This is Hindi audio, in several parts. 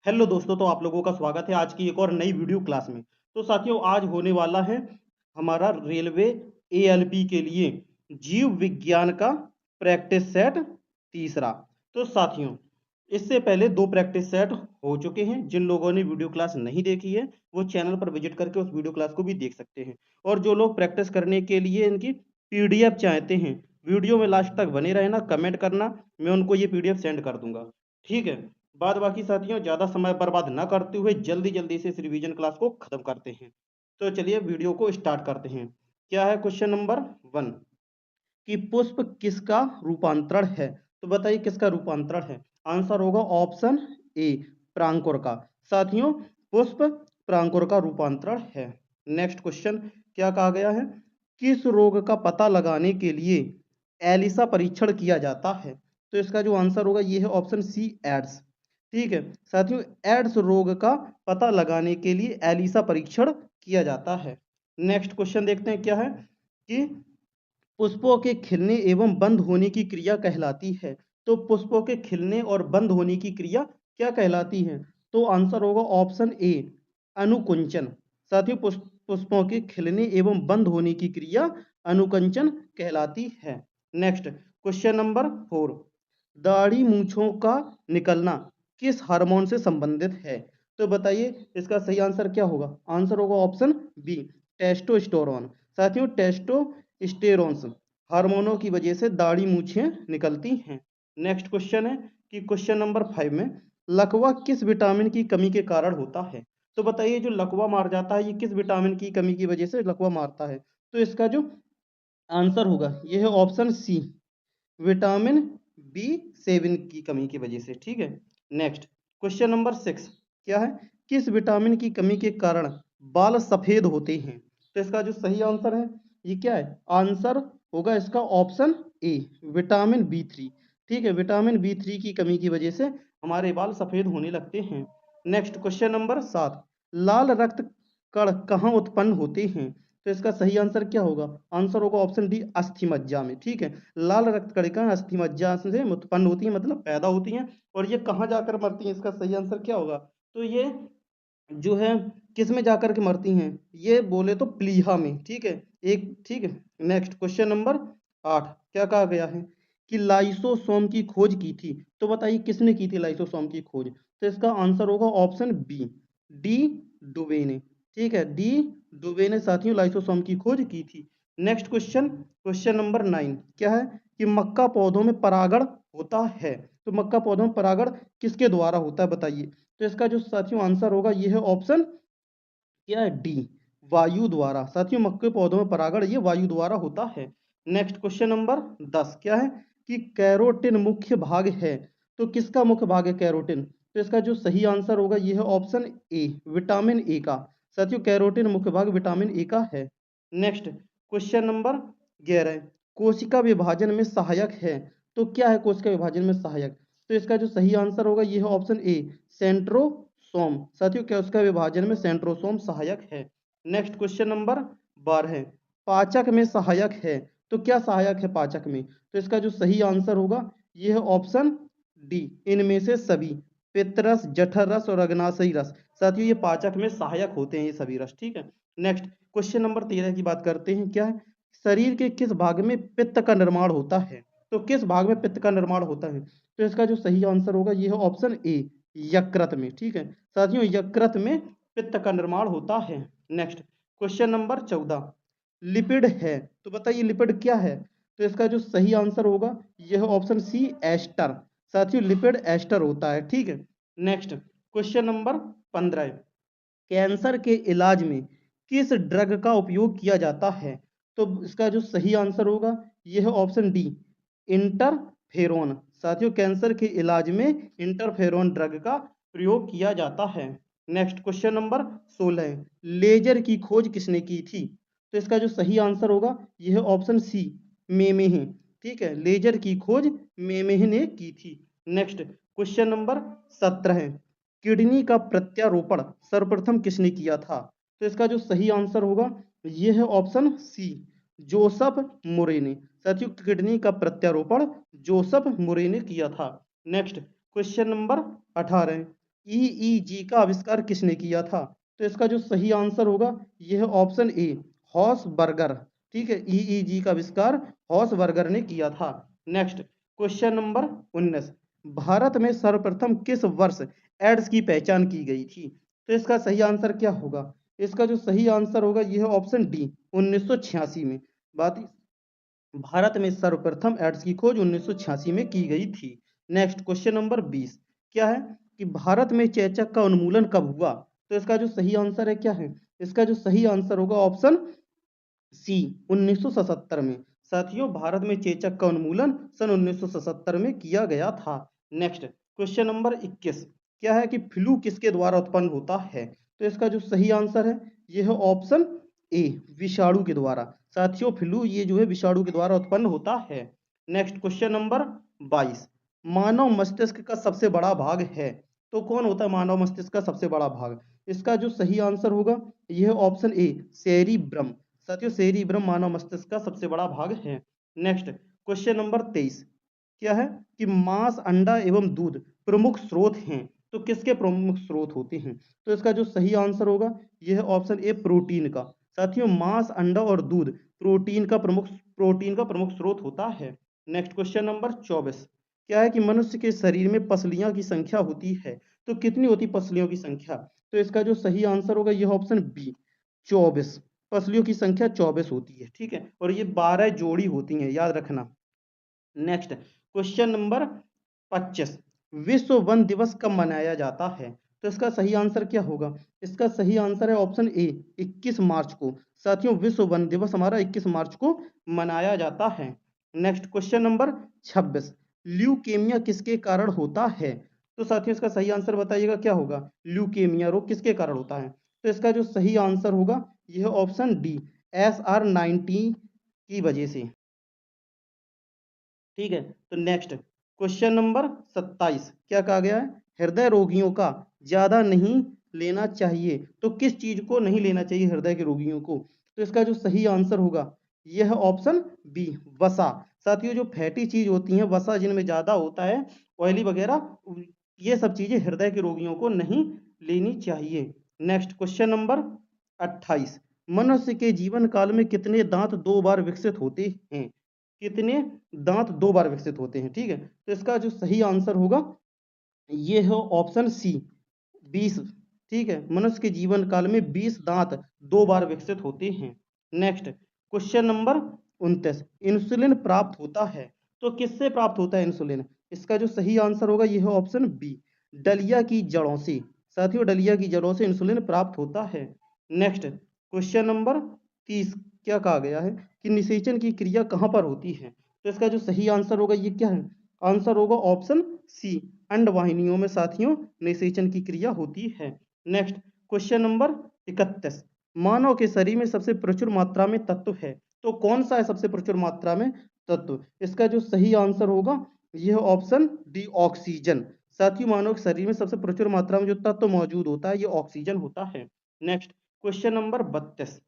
हेलो दोस्तों, तो आप लोगों का स्वागत है आज की एक और नई वीडियो क्लास में। तो साथियों, आज होने वाला है हमारा रेलवे एएलपी के लिए जीव विज्ञान का प्रैक्टिस सेट तीसरा। तो साथियों, इससे पहले दो प्रैक्टिस सेट हो चुके हैं। जिन लोगों ने वीडियो क्लास नहीं देखी है वो चैनल पर विजिट करके उस वीडियो क्लास को भी देख सकते हैं। और जो लोग प्रैक्टिस करने के लिए इनकी पीडीएफ चाहते हैं, वीडियो में लास्ट तक बने रहना, कमेंट करना, मैं उनको ये पीडीएफ सेंड कर दूंगा। ठीक है। बाद बाकी साथियों, ज़्यादा समय बर्बाद ना करते हुए जल्दी जल्दी से इस रिवीजन क्लास को खत्म करते हैं। तो चलिए वीडियो को स्टार्ट करते हैं। क्या है क्वेश्चन नंबर 1 कि पुष्प किसका रूपांतरण है। तो बताइए किसका रूपांतरण है। आंसर होगा ऑप्शन ए, प्रांकुर का। साथियों, पुष्प प्रांकुर का रूपांतरण है। नेक्स्ट क्वेश्चन क्या कहा गया है, किस रोग का पता लगाने के लिए एलिसा परीक्षण किया जाता है। तो इसका जो आंसर होगा ये है ऑप्शन सी, एड्स। ठीक है साथियों, एड्स रोग का पता लगाने के लिए एलिसा परीक्षण किया जाता है। नेक्स्ट क्वेश्चन देखते हैं क्या है कि पुष्पों के खिलने एवं बंद होने की क्रिया कहलाती है। तो पुष्पों के खिलने और बंद होने की क्रिया क्या कहलाती है। तो आंसर होगा ऑप्शन ए, अनुकुंचन। साथियों, पुष्पों के खिलने एवं बंद होने की क्रिया अनुकंचन कहलाती है। नेक्स्ट क्वेश्चन नंबर 4, दाढ़ी मूंछों का निकलना किस हार्मोन से संबंधित है। तो बताइए इसका सही आंसर क्या होगा। आंसर होगा ऑप्शन बी, टेस्टोस्टेरोन। साथियों, टेस्टोस्टेरोन्स हार्मोनों की वजह से दाढ़ी मूछें निकलती हैं। नेक्स्ट क्वेश्चन है कि क्वेश्चन नंबर 5 में लकवा किस विटामिन की कमी के कारण होता है। तो बताइए जो लकवा मार जाता है ये किस विटामिन की कमी की वजह से लकवा मारता है। तो इसका जो आंसर होगा ये है ऑप्शन सी, विटामिन बी7 की कमी की वजह से। ठीक है। नेक्स्ट क्वेश्चन नंबर 6 क्या है, किस विटामिन की कमी के कारण बाल सफेद होते हैं। तो इसका जो सही आंसर है ये क्या है। आंसर होगा इसका ऑप्शन ए, विटामिन बी3। ठीक है, विटामिन बी3 की कमी की वजह से हमारे बाल सफेद होने लगते हैं। नेक्स्ट क्वेश्चन नंबर 7, लाल रक्त कण कहाँ उत्पन्न होते हैं। तो इसका सही आंसर क्या होगा। आंसर होगा ऑप्शन डी, अस्थि मज्जा में। ठीक है, लाल रक्त कणिका अस्थि मज्जा से उत्पन्न होती है, मतलब पैदा होती हैं। और ये कहाँ जाकर मरती हैं, इसका सही आंसर क्या होगा। तो ये जो है किस में जाकर के मरती हैं, ये बोले तो प्लीहा में। ठीक है, एक। ठीक है। नेक्स्ट क्वेश्चन नंबर 8 क्या कहा गया है कि लाइसोसोम की खोज की थी। तो बताइए किसने की थी लाइसोसोम की खोज। तो इसका आंसर होगा ऑप्शन बी, डी डुबे ने। ठीक है, डी डुबे ने साथियों लाइसोसोम की खोज की थी। नेक्स्ट क्वेश्चन, क्वेश्चन नंबर 9 क्या है कि मक्का पौधों में परागण होता है। तो मक्का पौधों में परागण किसके द्वारा होता है बताइए। तो इसका जो साथियों आंसर होगा ये है ऑप्शन क्या है, डी, वायु द्वारा। साथियों, मक्के पौधों में परागण ये वायु द्वारा होता है। नेक्स्ट क्वेश्चन नंबर 10 क्या है कि कैरोटिन मुख्य भाग है। तो किसका मुख्य भाग है कैरोटिन। तो इसका जो सही आंसर होगा ये है ऑप्शन ए, विटामिन ए का। साथियों, कैरोटिन मुख्य भाग विटामिन ए का है। नेक्स्ट क्वेश्चन नंबर 11, कोशिका विभाजन में सहायक है। तो क्या है कोशिका विभाजन में सहायक। तो इसका जो सही आंसर होगा ये है ऑप्शन ए, सेंट्रोसोम। साथियों, क्या उसका विभाजन में सेंट्रोसोम सहायक है। नेक्स्ट क्वेश्चन नंबर 12, पाचक में सहायक है। तो क्या सहायक है पाचक में। तो इसका जो सही आंसर होगा ये है ऑप्शन डी, इनमें से सभी, पित्तरस, जठर रस और अग्नाशयी रस। साथियों, ये पाचक में सहायक होते हैं ये सभी रस। ठीक है। नेक्स्ट क्वेश्चन नंबर 13 की बात करते हैं क्या है, शरीर के किस भाग में पित्त का निर्माण होता है। तो किस भाग में पित्त का निर्माण होता है। तो इसका जो सही आंसर होगा ये है ऑप्शन ए, यकृत में। ठीक है साथियों, यकृत में पित्त का निर्माण होता है। नेक्स्ट क्वेश्चन नंबर 14, लिपिड है। तो बताइए लिपिड क्या है। तो इसका जो सही आंसर होगा यह है ऑप्शन सी, एस्टर। साथियों, लिपिड एस्टर होता है। ठीक है। नेक्स्ट क्वेश्चन नंबर 15, कैंसर के इलाज में किस ड्रग का उपयोग किया जाता है। तो इसका जो सही आंसर होगा यह है ऑप्शन डी, इंटरफेरोन। साथियों, कैंसर के इलाज में इंटरफेरोन ड्रग का प्रयोग किया जाता है। नेक्स्ट क्वेश्चन नंबर 16, लेजर की खोज किसने की थी। तो इसका जो सही आंसर होगा यह है ऑप्शन सी, मेमेह। ठीक है, लेजर की खोज मेमेह ने की थी। नेक्स्ट क्वेश्चन नंबर 17, किडनी का प्रत्यारोपण सर्वप्रथम किसने किया था। तो इसका जो सही आंसर होगा यह है ऑप्शन सी, जोसेफ मुरे ने। साथियों, किडनी का प्रत्यारोपण जोसेफ मुरे ने किया था। नेक्स्ट क्वेश्चन नंबर 18, ईईजी का आविष्कार किसने किया था? तो इसका जो सही आंसर होगा यह है ऑप्शन ए, हॉसबर्गर। ठीक है, ईईजी का आविष्कार हॉसबर्गर ने किया था। नेक्स्ट क्वेश्चन नंबर 19, भारत में सर्वप्रथम किस वर्ष एड्स की पहचान की गई थी? तो इसका सही आंसर क्या होगा? इसका जो सही आंसर होगा यह है ऑप्शन डी, 1986 में। बात भारत में सर्वप्रथम एड्स की खोज 1986 में की गई थी। नेक्स्ट क्वेश्चन नंबर 20 क्या है कि भारत में चेचक का उन्मूलन कब हुआ? तो इसका जो सही आंसर है क्या है? इसका जो सही आंसर होगा ऑप्शन सी, 1977 में। साथियों, भारत में चेचक का उन्मूलन सन 1977 में किया गया था। नेक्स्ट क्वेश्चन नंबर 21 क्या है कि फ्लू किसके द्वारा उत्पन्न होता है? तो इसका जो सही आंसर है यह है ऑप्शन ए, विषाणु के द्वारा। साथियों, फ्लू ये जो है विषाणु के द्वारा उत्पन्न होता है। नेक्स्ट क्वेश्चन नंबर 22, मानव मस्तिष्क का सबसे बड़ा भाग है? तो कौन होता है मानव मस्तिष्क का सबसे बड़ा भाग? इसका जो सही आंसर होगा यह ऑप्शन ए, सेरिब्रम। साथियों, सेरिब्रम मानव मस्तिष्क का सबसे बड़ा भाग है। नेक्स्ट क्वेश्चन नंबर 23 क्या है कि मांस, अंडा एवं दूध प्रमुख स्रोत हैं, तो किसके प्रमुख स्रोत होते हैं? तो इसका जो सही आंसर होगा यह है ऑप्शन ए, प्रोटीन का। साथियों, मांस, अंडा और दूध प्रोटीन का प्रमुख स्रोत होता है। नेक्स्ट क्वेश्चन नंबर 24 क्या है कि मनुष्य के शरीर में पसलियां की संख्या होती है, तो कितनी होती पसलियों की संख्या? तो इसका जो सही आंसर होगा यह ऑप्शन बी, 24। पसलियों की संख्या 24 होती है। ठीक है, और ये 12 जोड़ी होती हैं, याद रखना। नेक्स्ट क्वेश्चन नंबर 25, विश्व वन दिवस कब मनाया जाता है? तो इसका सही आंसर क्या होगा? इसका सही आंसर है ऑप्शन ए, 21 मार्च को। साथियों, विश्व वन दिवस हमारा 21 मार्च को मनाया जाता है। नेक्स्ट क्वेश्चन नंबर 26, ल्यूकेमिया किसके कारण होता है? तो साथियों, इसका सही आंसर बताइएगा क्या होगा? ल्यूकेमिया रोग किसके कारण होता है? तो इसका जो सही आंसर होगा यह ऑप्शन डी, SR19 की वजह से। ठीक है, तो नेक्स्ट क्वेश्चन नंबर 27 क्या कहा गया है? हृदय रोगियों का ज्यादा नहीं लेना चाहिए, तो किस चीज को नहीं लेना चाहिए हृदय के रोगियों को? तो इसका जो सही आंसर होगा यह है ऑप्शन बी, वसा। साथियों, जो फैटी चीज होती हैं, वसा जिनमें ज्यादा होता है, ऑयली वगैरह, ये सब चीजें हृदय के रोगियों को नहीं लेनी चाहिए। नेक्स्ट क्वेश्चन नंबर 28, मनुष्य के जीवन काल में कितने दांत दो बार विकसित होते हैं? कितने दांत दो बार विकसित होते हैं? ठीक है, तो इसका जो सही आंसर होगा ये है ऑप्शन सी, 20। ठीक है, मनुष्य के जीवन काल में 20 दांत दो बार विकसित होते हैं। नेक्स्ट क्वेश्चन नंबर 29, इंसुलिन प्राप्त होता है, तो किससे प्राप्त होता है इंसुलिन? इसका जो सही आंसर होगा यह है ऑप्शन बी, डलिया की जड़ों से। साथियों, डलिया की जड़ों से इंसुलिन प्राप्त होता है। नेक्स्ट क्वेश्चन नंबर 30 क्या कहा गया है कि निषेचन की क्रिया कहाँ पर होती है? तो इसका जो सही आंसर होगा ये क्या है? आंसर होगा ऑप्शन सी, अंडवाहिनियों में साथियों निषेचन की क्रिया होती है। नेक्स्ट क्वेश्चन नंबर 31, मानव के शरीर में सबसे प्रचुर मात्रा में तत्व है, तो कौन सा है सबसे प्रचुर मात्रा में तत्व? इसका जो सही आंसर होगा यह ऑप्शन डी, ऑक्सीजन। साथियों, मानव के शरीर में सबसे प्रचुर मात्रा में जो तत्व मौजूद होता है ये ऑक्सीजन होता है। नेक्स्ट क्वेश्चन नंबर 32,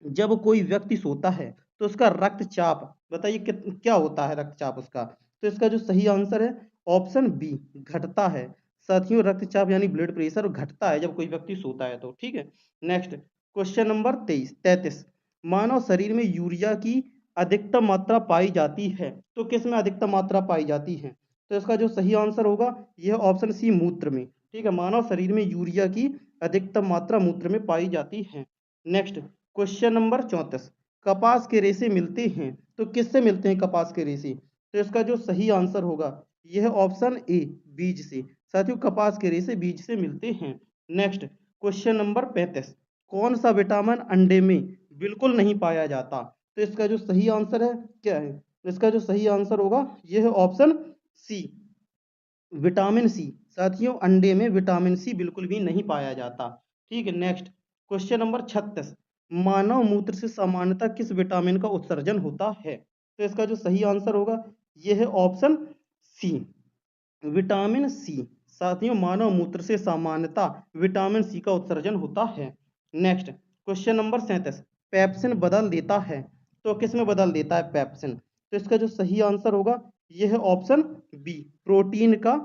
जब कोई व्यक्ति सोता है तो उसका रक्तचाप बताइए क्या होता है रक्तचाप उसका? तो इसका जो सही आंसर है ऑप्शन बी, घटता है। साथियों, रक्तचाप यानी ब्लड प्रेशर घटता है जब कोई व्यक्ति सोता है तो। ठीक है, नेक्स्ट क्वेश्चन नंबर 33, मानव शरीर में यूरिया की अधिकतम मात्रा पाई जाती है, तो किस में अधिकतम मात्रा पाई जाती है? तो इसका जो सही आंसर होगा यह ऑप्शन सी, मूत्र में। ठीक है, मानव शरीर में यूरिया की अधिकतम मात्रा मूत्र में पाई जाती है। नेक्स्ट क्वेश्चन नंबर 34, कपास के रेशे मिलते हैं, तो किससे मिलते हैं कपास के रेशे? तो इसका जो सही आंसर होगा यह ऑप्शन ए, बीज से। साथियों, कपास के रेशे बीज से मिलते हैं। नेक्स्ट क्वेश्चन नंबर 35, कौन सा विटामिन अंडे में बिल्कुल नहीं पाया जाता? तो इसका जो सही आंसर है क्या है? इसका जो सही आंसर होगा यह है ऑप्शन सी, विटामिन सी। साथियों, अंडे में विटामिन सी बिल्कुल भी नहीं पाया जाता। ठीक है, नेक्स्ट क्वेश्चन नंबर 36, मानव मूत्र से सामान्यतः किस विटामिन का उत्सर्जन होता है? तो इसका जो सही आंसर होगा यह है ऑप्शन सी, विटामिन सी। साथियों, मानव मूत्र से सामान्यतः विटामिन सी का उत्सर्जन होता है। नेक्स्ट क्वेश्चन नंबर 37, पेप्सिन बदल देता है, तो किस में बदल देता है पेप्सिन? तो इसका जो सही आंसर होगा यह है ऑप्शन बी, प्रोटीन का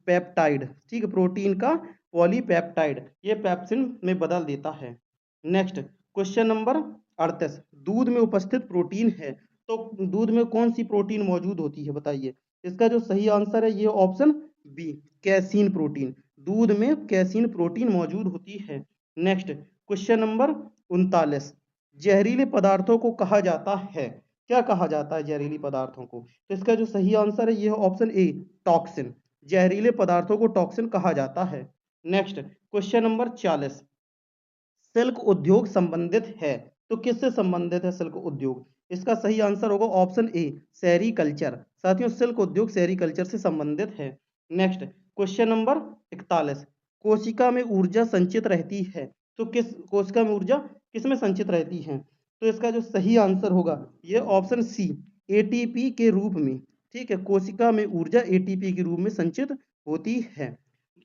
पॉलीपेप्टाइड, ठीक है, प्रोटीन का पॉलीपेप्टाइड ये पेप्सिन में बदल देता है। नेक्स्ट क्वेश्चन नंबर 38, दूध में उपस्थित प्रोटीन है, तो दूध में कौन सी प्रोटीन मौजूद होती है बताइए। इसका जो सही आंसर है ये ऑप्शन बी, कैसीन प्रोटीन। दूध में कैसीन प्रोटीन मौजूद होती है। नेक्स्ट क्वेश्चन नंबर 39, जहरीले पदार्थों को कहा जाता है, क्या कहा जाता है जहरीली पदार्थों को, तो इसका जो सही आंसर है ये है ऑप्शन ए, टॉक्सिन। जहरीले पदार्थों को टॉक्सिन कहा जाता है। नेक्स्ट क्वेश्चन नंबर 40, सिल्क उद्योग संबंधित है, तो किससे संबंधित है सिल्क उद्योग, इसका सही आंसर होगा ऑप्शन ए, सेरीकल्चर। साथियों सिल्क उद्योग सेरीकल्चर से संबंधित है। नेक्स्ट क्वेश्चन नंबर 41, कोशिका में ऊर्जा संचित रहती है, तो किस कोशिका में ऊर्जा किसमें संचित रहती है, तो इसका जो सही आंसर होगा ये ऑप्शन सी, एटीपी के रूप में, ठीक है, कोशिका में ऊर्जा एटीपी के रूप में संचित होती है।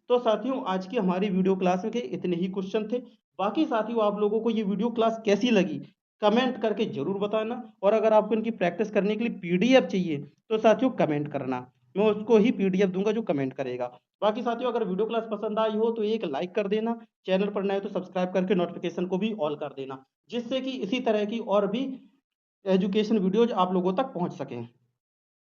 तो साथियों आज की हमारी वीडियो क्लास में के इतने ही क्वेश्चन थे। बाकी साथियों आप लोगों को ये वीडियो क्लास कैसी लगी कमेंट करके जरूर बताना, और अगर आपको इनकी प्रैक्टिस करने के लिए पीडीएफ चाहिए तो साथियों कमेंट करना, मैं उसको ही पीडीएफ दूंगा जो कमेंट करेगा। बाकी साथियों अगर वीडियो क्लास पसंद आई हो तो एक लाइक कर देना, चैनल पर नए तो सब्सक्राइब करके नोटिफिकेशन को भी ऑल कर देना, जिससे कि इसी तरह की और भी एजुकेशन वीडियोज आप लोगों तक पहुंच सकें।